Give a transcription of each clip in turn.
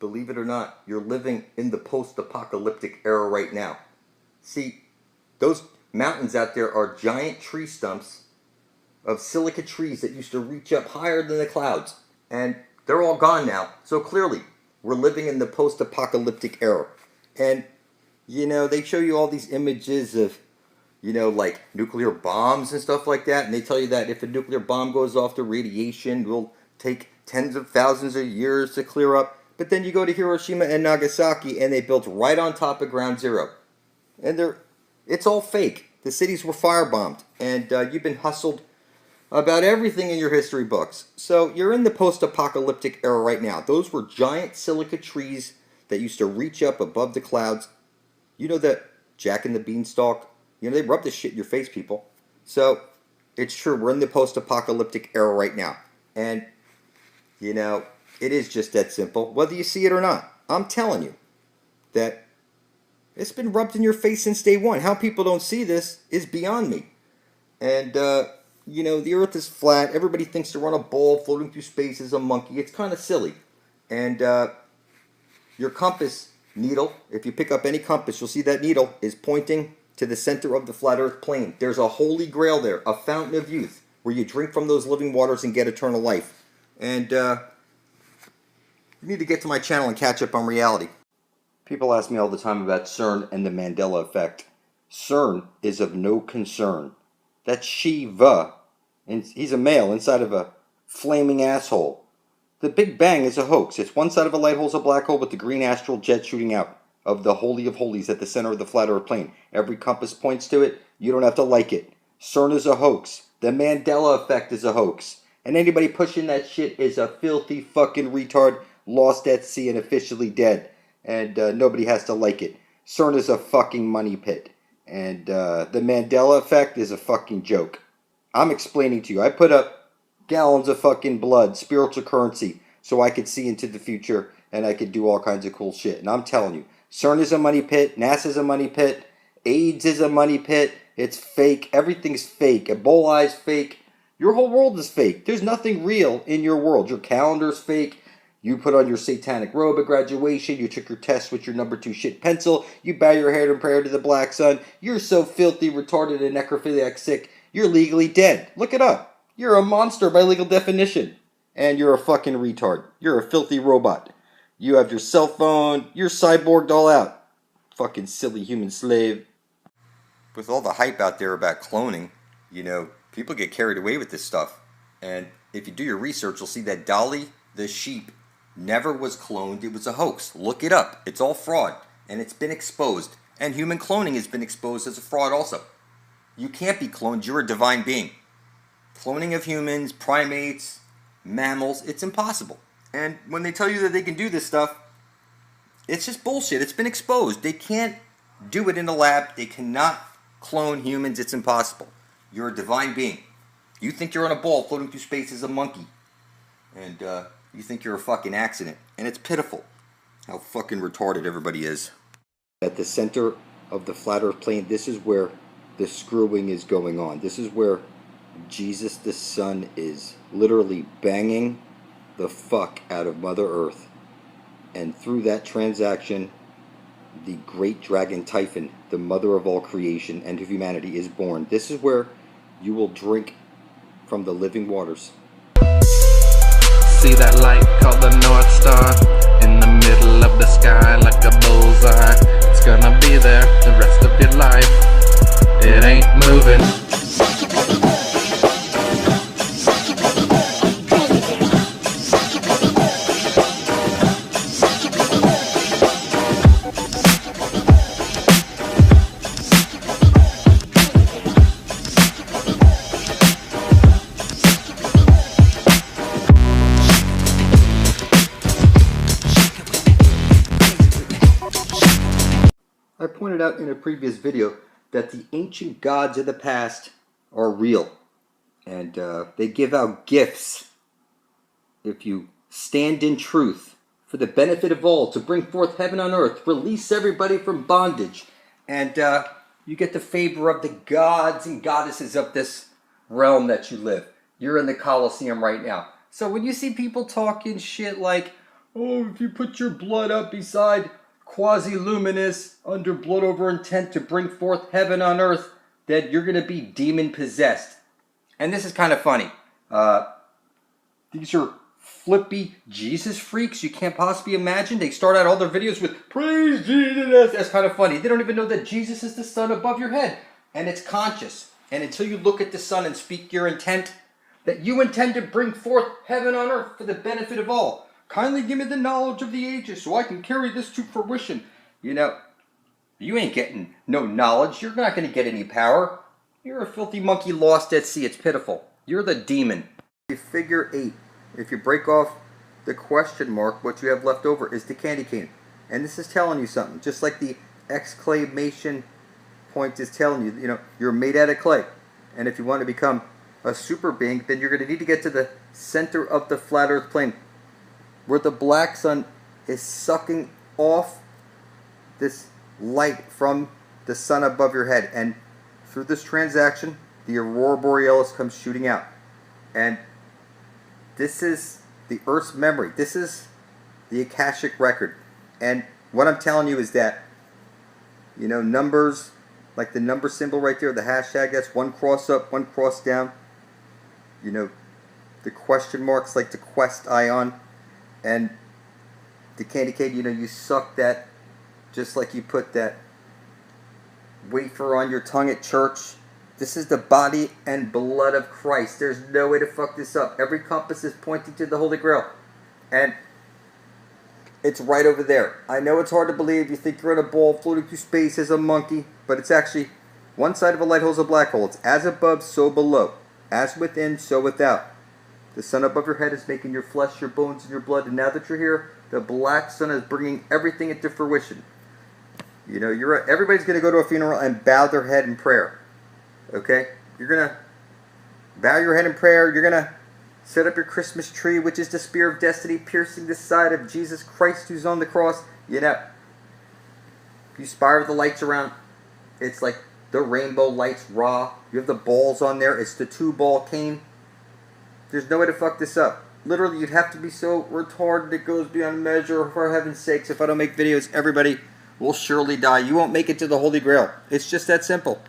believe it or not, you're living in the post-apocalyptic era right now. See, those mountains out there are giant tree stumps of silica trees that used to reach up higher than the clouds. And they're all gone now. So clearly, we're living in the post-apocalyptic era. And, they show you all these images of, like nuclear bombs and stuff like that. And they tell you that if a nuclear bomb goes off, the radiation will take tens of thousands of years to clear up. But then you go to Hiroshima and Nagasaki and they built right on top of ground zero. And it's all fake. The cities were firebombed. And you've been hustled about everything in your history books. So you're in the post-apocalyptic era right now. Those were giant silica trees that used to reach up above the clouds. You know that Jack and the Beanstalk? They rub this shit in your face, people. So it's true. We're in the post-apocalyptic era right now. And, it is just that simple, whether you see it or not. I'm telling you that it's been rubbed in your face since day one. How people don't see this is beyond me. And, the earth is flat. Everybody thinks they're on a ball floating through space as a monkey. It's kind of silly. And your compass needle, if you pick up any compass, you'll see that needle is pointing to the center of the flat earth plane. There's a holy grail there, a fountain of youth, where you drink from those living waters and get eternal life. And you need to get to my channel and catch up on reality. People ask me all the time about CERN and the Mandela effect. CERN is of no concern. That's Shiva, and he's a male inside of a flaming asshole. The Big Bang is a hoax. It's one side of a light hole is a black hole with the green astral jet shooting out of the Holy of Holies at the center of the flat earth plane. Every compass points to it. You don't have to like it. CERN is a hoax. The Mandela effect is a hoax. And anybody pushing that shit is a filthy fucking retard, lost at sea and officially dead. And nobody has to like it. CERN is a fucking money pit. And the Mandela effect is a fucking joke. I'm explaining to you. I put up gallons of fucking blood, spiritual currency, so I could see into the future and I could do all kinds of cool shit. And I'm telling you, CERN is a money pit. NASA is a money pit. AIDS is a money pit. It's fake. Everything's fake. Ebola is fake. Your whole world is fake. There's nothing real in your world. Your calendar's fake. You put on your satanic robe at graduation. You took your test with your number 2 shit pencil. You bow your head in prayer to the black sun. You're so filthy, retarded, and necrophiliac sick, you're legally dead. Look it up. You're a monster by legal definition. And you're a fucking retard. You're a filthy robot. You have your cell phone. You're cyborged all out. Fucking silly human slave. With all the hype out there about cloning, people get carried away with this stuff. And if you do your research, you'll see that Dolly the sheep never was cloned. It was a hoax. Look it up. It's all fraud. And it's been exposed. And human cloning has been exposed as a fraud also. You can't be cloned. You're a divine being. Cloning of humans, primates, mammals, it's impossible. And when they tell you that they can do this stuff, it's just bullshit. It's been exposed. They can't do it in a lab. They cannot clone humans. It's impossible. You're a divine being. You think you're on a ball floating through space as a monkey. And you think you're a fucking accident. And it's pitiful how fucking retarded everybody is. At the center of the flat earth plane, this is where the screwing is going on. This is where Jesus the Son is literally banging the fuck out of Mother Earth. And through that transaction, the great dragon Typhon, the mother of all creation and of humanity, is born. This is where you will drink from the living waters. See that light called the North Star in the middle of the sky like a bullseye. It's gonna be there the rest of your life. It ain't moving. I pointed out in a previous video that the ancient gods of the past are real. And they give out gifts if you stand in truth for the benefit of all, to bring forth heaven on earth, release everybody from bondage. And you get the favor of the gods and goddesses of this realm that you live. You're in the Colosseum right now. So when you see people talking shit like, oh, if you put your blood up beside quasi-luminous under blood over intent to bring forth heaven on earth, that you're going to be demon possessed. And this is kind of funny. These are flippy Jesus freaks you can't possibly imagine. They start out all their videos with praise Jesus. That's kind of funny. They don't even know that Jesus is the sun above your head. And it's conscious. And until you look at the sun and speak your intent, that you intend to bring forth heaven on earth for the benefit of all. Kindly give me the knowledge of the ages so I can carry this to fruition. You know, you ain't getting no knowledge. You're not going to get any power. You're a filthy monkey lost at sea. It's pitiful. You're the demon. Figure 8. If you break off the question mark, what you have left over is the candy cane. And this is telling you something. Just like the exclamation point is telling you, you know, you're made out of clay. And if you want to become a super being, then you're going to need to get to the center of the flat earth plane, where the black sun is sucking off this light from the sun above your head. And through this transaction, the aurora borealis comes shooting out. And this is the Earth's memory. This is the Akashic record. And what I'm telling you is that, you know, numbers, like the number symbol right there, the hashtag, that's one cross up, one cross down. You know, the question marks like the quest ion. And the candy cane, you know, you suck that just like you put that wafer on your tongue at church. This is the body and blood of Christ. There's no way to fuck this up. Every compass is pointing to the Holy Grail. And it's right over there. I know it's hard to believe. You think you're in a ball floating through space as a monkey. But it's actually one side of a light hole is a black hole. It's as above, so below. As within, so without. The sun above your head is making your flesh, your bones, and your blood. And now that you're here, the black sun is bringing everything into fruition. You know, everybody's going to go to a funeral and bow their head in prayer. Okay? You're going to bow your head in prayer. You're going to set up your Christmas tree, which is the spear of destiny piercing the side of Jesus Christ who's on the cross. You know, you spiral the lights around. It's like the rainbow lights raw. You have the balls on there. It's the 2-ball cane. There's no way to fuck this up. Literally, you'd have to be so retarded it goes beyond measure. For heaven's sakes, if I don't make videos, everybody will surely die. You won't make it to the Holy Grail. It's just that simple.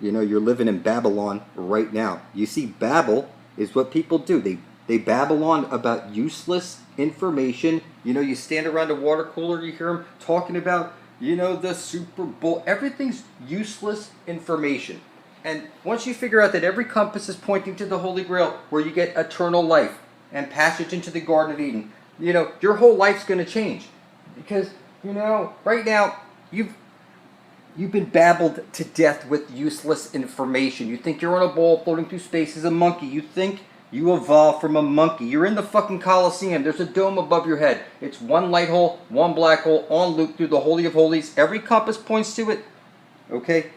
You know, you're living in Babylon right now. You see, Babel is what people do. They babble on about useless information. You know, you stand around a water cooler, you hear them talking about, you know, the Super Bowl. Everything's useless information. And once you figure out that every compass is pointing to the Holy Grail, where you get eternal life and passage into the Garden of Eden, you know, your whole life's going to change. Because, you know, right now, You've been babbled to death with useless information. You think you're on a ball floating through space as a monkey. You think you evolved from a monkey. You're in the fucking Colosseum. There's a dome above your head. It's one light hole, one black hole, on loop through the Holy of Holies. Every compass points to it. Okay?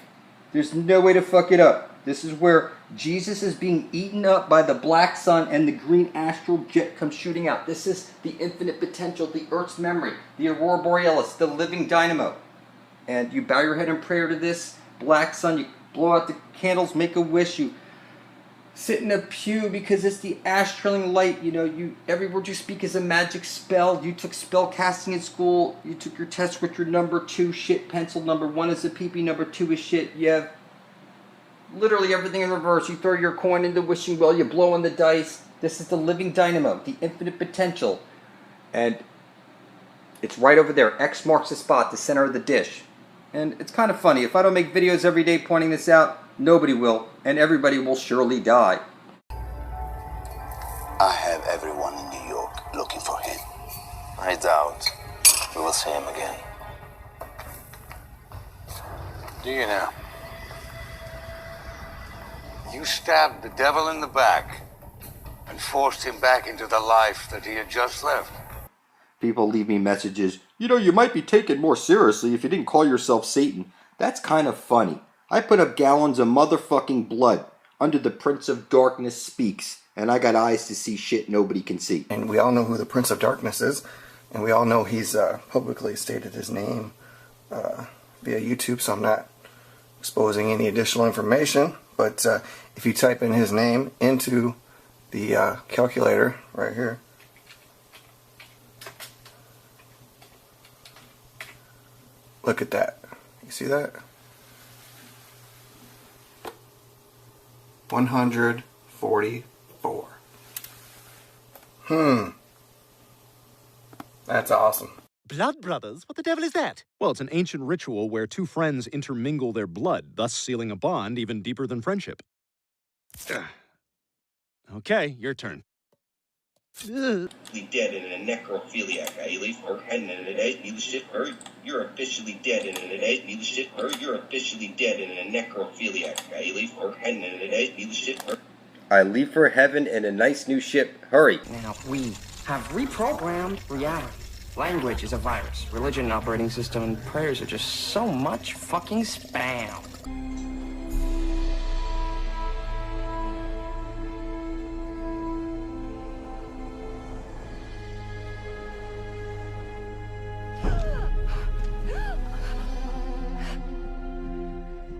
There's no way to fuck it up. This is where Jesus is being eaten up by the black sun and the green astral jet comes shooting out. This is the infinite potential, the Earth's memory, the aurora borealis, the living dynamo. And you bow your head in prayer to this black sun. You blow out the candles, make a wish. You sit in a pew because it's the ash-trailing light. You know, every word you speak is a magic spell. You took spell casting in school. You took your test with your number 2 shit pencil. Number 1 is a pee-pee. Number 2 is shit. You have literally everything in reverse. You throw your coin in the wishing well. You blow on the dice. This is the living dynamo, the infinite potential. And it's right over there. X marks the spot, the center of the dish. And it's kind of funny. If I don't make videos every day pointing this out, nobody will, and everybody will surely die. I have everyone in New York looking for him. I doubt we will see him again. Do you now? You stabbed the devil in the back and forced him back into the life that he had just left. People leave me messages, you know, you might be taken more seriously if you didn't call yourself Satan. That's kind of funny. I put up gallons of motherfucking blood under the Prince of Darkness speaks, and I got eyes to see shit nobody can see. And we all know who the Prince of Darkness is, and we all know he's publicly stated his name via YouTube, so I'm not exposing any additional information. But if you type in his name into the calculator right here, Look at that. You see that? 144. That's awesome. Blood brothers? What the devil is that? Well, it's an ancient ritual where two friends intermingle their blood, thus sealing a bond even deeper than friendship. Okay, your turn. Dead in a necrophiliac. You're officially dead in You're officially dead in a necrophiliac. I leave for heaven in a nice new ship. Hurry. Now, we have reprogrammed reality. Language is a virus. Religion, an operating system, and prayers are just so much fucking spam.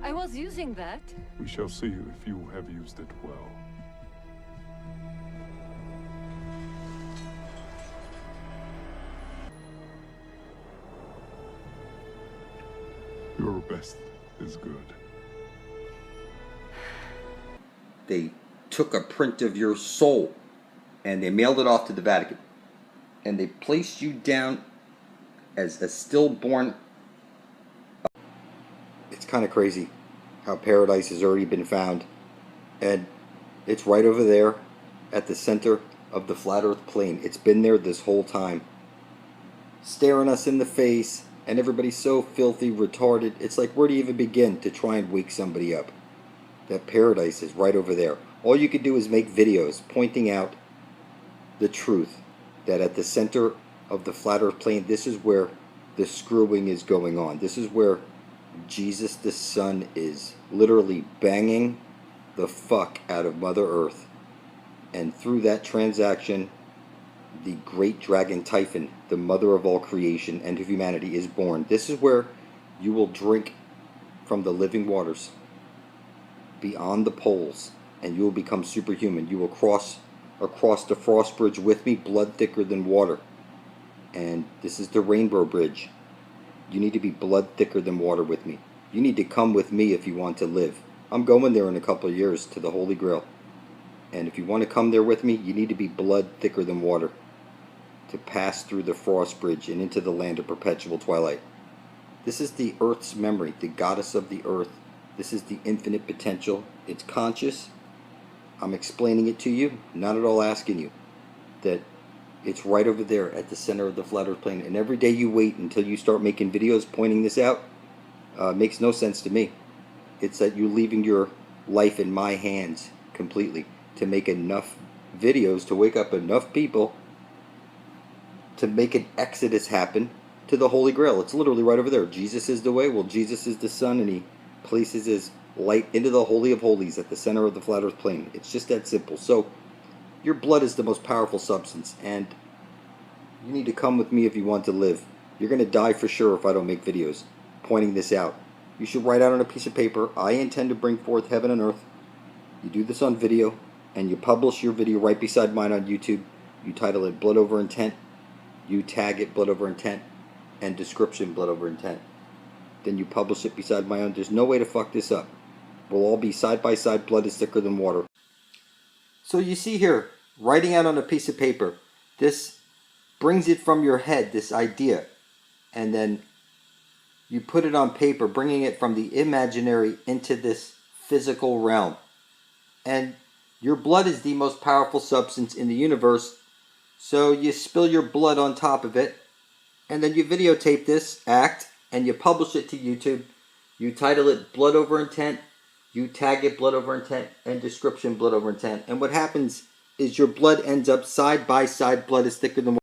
I was using that. We shall see if you have used it well. Your best is good. They took a print of your soul and they mailed it off to the Vatican. And they placed you down as a stillborn. It's kind of crazy how paradise has already been found. And it's right over there at the center of the flat earth plane. It's been there this whole time, staring us in the face. And everybody's so filthy retarded. It's like, where do you even begin to try and wake somebody up? That paradise is right over there. All you could do is make videos pointing out the truth, that at the center of the flat earth plane, this is where the screwing is going on. This is where Jesus the Son is literally banging the fuck out of Mother Earth. And through that transaction, the great dragon Typhon, the mother of all creation and of humanity, is born. This is where you will drink from the living waters beyond the poles, and you will become superhuman. You will cross across the frost bridge with me, blood thicker than water. And this is the rainbow bridge. You need to be blood thicker than water with me. You need to come with me if you want to live. I'm going there in a couple of years to the Holy Grail. And if you want to come there with me, you need to be blood thicker than water to pass through the frost bridge and into the land of perpetual twilight. This is the earth's memory, the goddess of the earth. This is the infinite potential. It's conscious. I'm explaining it to you, not at all asking you. That it's right over there at the center of the flat earth plane. And every day you wait until you start making videos pointing this out, makes no sense to me. It's that you're leaving your life in my hands completely to make enough videos to wake up enough people to make an exodus happen to the Holy Grail. It's literally right over there. Jesus is the way. Well, Jesus is the Son, and he places his light into the Holy of Holies at the center of the flat earth plane. It's just that simple. So your blood is the most powerful substance, and you need to come with me if you want to live. You're going to die for sure if I don't make videos pointing this out. You should write out on a piece of paper, I intend to bring forth heaven and earth. You do this on video, and you publish your video right beside mine on YouTube. You title it Blood Over Intent. You tag it Blood Over Intent, and description Blood Over Intent. Then you publish it beside my own. There's no way to fuck this up. We'll all be side by side. Blood is thicker than water. So you see here, writing out on a piece of paper, this brings it from your head, this idea, and then you put it on paper, bringing it from the imaginary into this physical realm. And your blood is the most powerful substance in the universe. So you spill your blood on top of it, and then you videotape this act, and you publish it to YouTube. You title it Blood Over Intent, you tag it Blood Over Intent, and description Blood Over Intent. And what happens is your blood ends up side by side. Blood is thicker than water.